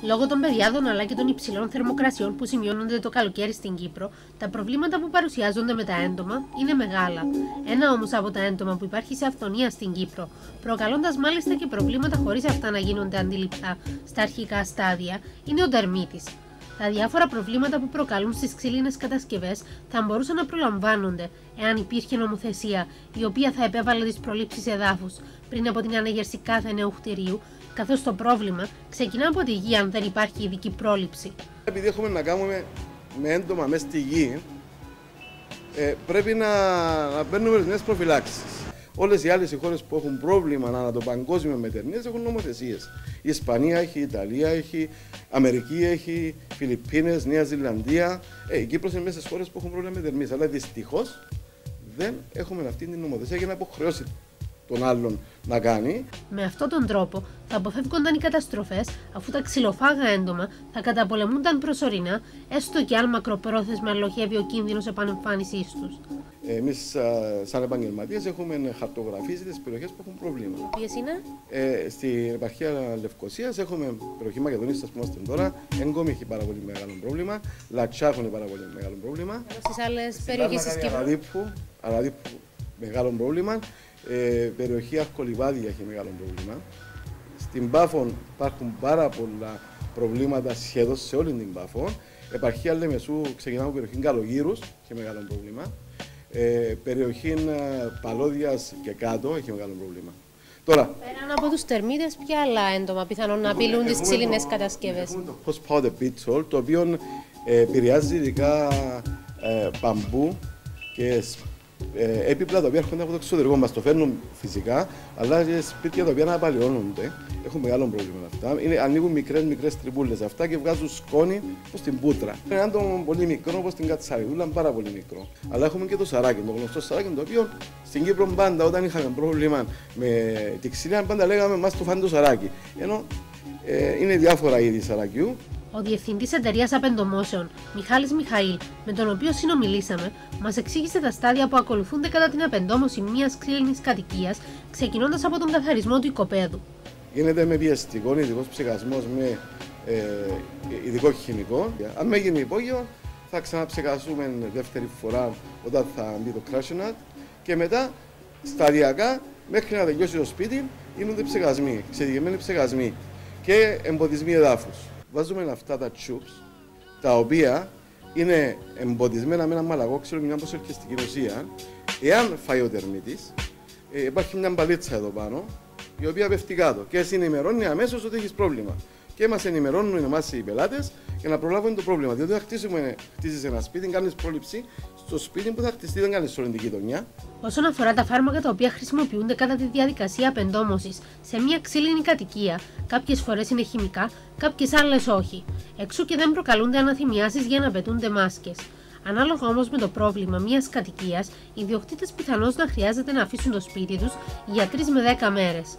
Λόγω των παιδιάδων αλλά και των υψηλών θερμοκρασιών που σημειώνονται το καλοκαίρι στην Κύπρο, τα προβλήματα που παρουσιάζονται με τα έντομα είναι μεγάλα. Ένα όμως από τα έντομα που υπάρχει σε αυθονία στην Κύπρο, προκαλώντας μάλιστα και προβλήματα χωρίς αυτά να γίνονται αντιληπτά στα αρχικά στάδια, είναι ο τερμίτης. Τα διάφορα προβλήματα που προκαλούν στις ξύλινες κατασκευές θα μπορούσαν να προλαμβάνονται εάν υπήρχε νομοθεσία η οποία θα επέβαλε τις προλήψεις εδάφους πριν από την ανέγερση κάθε νέου κτηρίου, καθώς το πρόβλημα ξεκινά από τη γη αν δεν υπάρχει ειδική πρόληψη. Επειδή έχουμε να κάνουμε με έντομα μέσα στη γη, πρέπει να παίρνουμε ορισμένες προφυλάξεις. Όλες οι άλλες χώρες που έχουν πρόβλημα ανά το παγκόσμιο με τερμίδες έχουν νομοθεσίες. Η Ισπανία έχει, η Ιταλία έχει, η Αμερική έχει, Φιλιππίνες, Νέα Ζηλανδία. Η Κύπρος είναι μέσα στις χώρες που έχουν πρόβλημα με τερμίδες. Αλλά δυστυχώς δεν έχουμε αυτή την νομοθεσία για να αποχρεώσει τον άλλον να κάνει. Με αυτόν τον τρόπο θα αποφεύγονταν οι καταστροφές, αφού τα ξυλοφάγα έντομα θα καταπολεμούνταν προσωρινά, έστω και αν μακροπρόθεσμα ελοχεύει ο κίνδυνος επανεμφάνισής τους. Εμείς, σαν επαγγελματίες, έχουμε χαρτογραφήσει τις περιοχές που έχουν πρόβλημα. Ποιες είναι? Στην επαρχία Λευκωσίας έχουμε περιοχή Μακεδονίας που είμαστε τώρα. Έγκομη έχει πάρα πολύ μεγάλο πρόβλημα. Λατσά έχουν πάρα πολύ μεγάλο πρόβλημα. Στις άλλες περιοχές της Κύπρου. Αραδίππου, μεγάλο πρόβλημα. Περιοχή Αρκολιβάδια έχει μεγάλο πρόβλημα. Στην Πάφων υπάρχουν πάρα πολλά προβλήματα σχεδόν σε όλη την Πάφο. Επαρχία Λεμεσού ξεκινάμε από περιοχή Καλογύρους, έχει μεγάλο πρόβλημα. Περιοχή Παλώδιας και κάτω έχει μεγάλο πρόβλημα. Τώρα, πέραν από τους τερμίτες, ποια άλλα έντομα πιθανόν να απειλούν τις ξύλινες κατασκευές? Έχουμε το Post Powder Pit, το οποίο επηρεάζει ειδικά μπαμπού και έπιπλα τα οποία έρχονται από το εξωτερικό μας, το φέρνουν φυσικά, αλλά και σπίτια τα οποία αναπαλαιώνονται. Έχουν μεγάλο πρόβλημα αυτά. Ανοίγουν μικρές τρυπούλες αυτά και βγάζουν σκόνη προς την πούτρα. Είναι ένα άτομο πολύ μικρό, όπως την κατσαριδούλα, πάρα πολύ μικρό. Αλλά έχουμε και το σαράκι, το γνωστό σαράκι, το οποίο στην Κύπρο πάντα όταν είχαμε πρόβλημα με τη ξυλία, πάντα λέγαμε μας το φάνε το σαράκι. Ενώ είναι διάφορα είδη σαρακιού. Ο Διευθυντής Εταιρείας Απεντομώσεων, Μιχάλης Μιχαήλ, με τον οποίο συνομιλήσαμε, μας εξήγησε τα στάδια που ακολουθούνται κατά την απεντόμωση μιας ξύλινης κατοικίας, ξεκινώντας από τον καθαρισμό του οικοπαίδου. Γίνεται με πιεστικό, ειδικός ψεκασμός με ειδικό χημικό. Αν με γίνει υπόγειο, θα ξαναψεκασούμε δεύτερη φορά όταν θα μπει το crashing και μετά σταδιακά μέχρι να τελειώσει το σπίτι γίνονται ψεκασμοί, εξειδικευμένοι ψεκασμοί και εμποδισμοί εδάφους. Βάζουμε αυτά τα tubes, τα οποία είναι εμποδισμένα με ένα μαλαγόξυλο, μια προσελκυστική ουσία. Εάν φάει ο τερμίτης, υπάρχει μια μπαλίτσα εδώ πάνω, η οποία πέφτει κάτω και σε ενημερώνει αμέσως ότι έχεις πρόβλημα. Και μας ενημερώνουν εμάς οι πελάτες για να προλάβουν το πρόβλημα. Διότι όταν χτίσεις ένα σπίτι, κάνεις πρόληψη στο σπίτι που θα χτιστεί, δεν κάνεις όλη την γειτονιά. Όσον αφορά τα φάρμακα τα οποία χρησιμοποιούνται κατά τη διαδικασία απεντόμωσης σε μια ξύλινη κατοικία, κάποιες φορές είναι χημικά, κάποιες άλλες όχι. Εξού και δεν προκαλούνται αναθυμιάσεις για να πετούνται μάσκες. Ανάλογα όμως με το πρόβλημα μιας κατοικίας, οι ιδιοκτήτες πιθανώς να χρειάζεται να αφήσουν το σπίτι τους για 3 με 10 μέρες.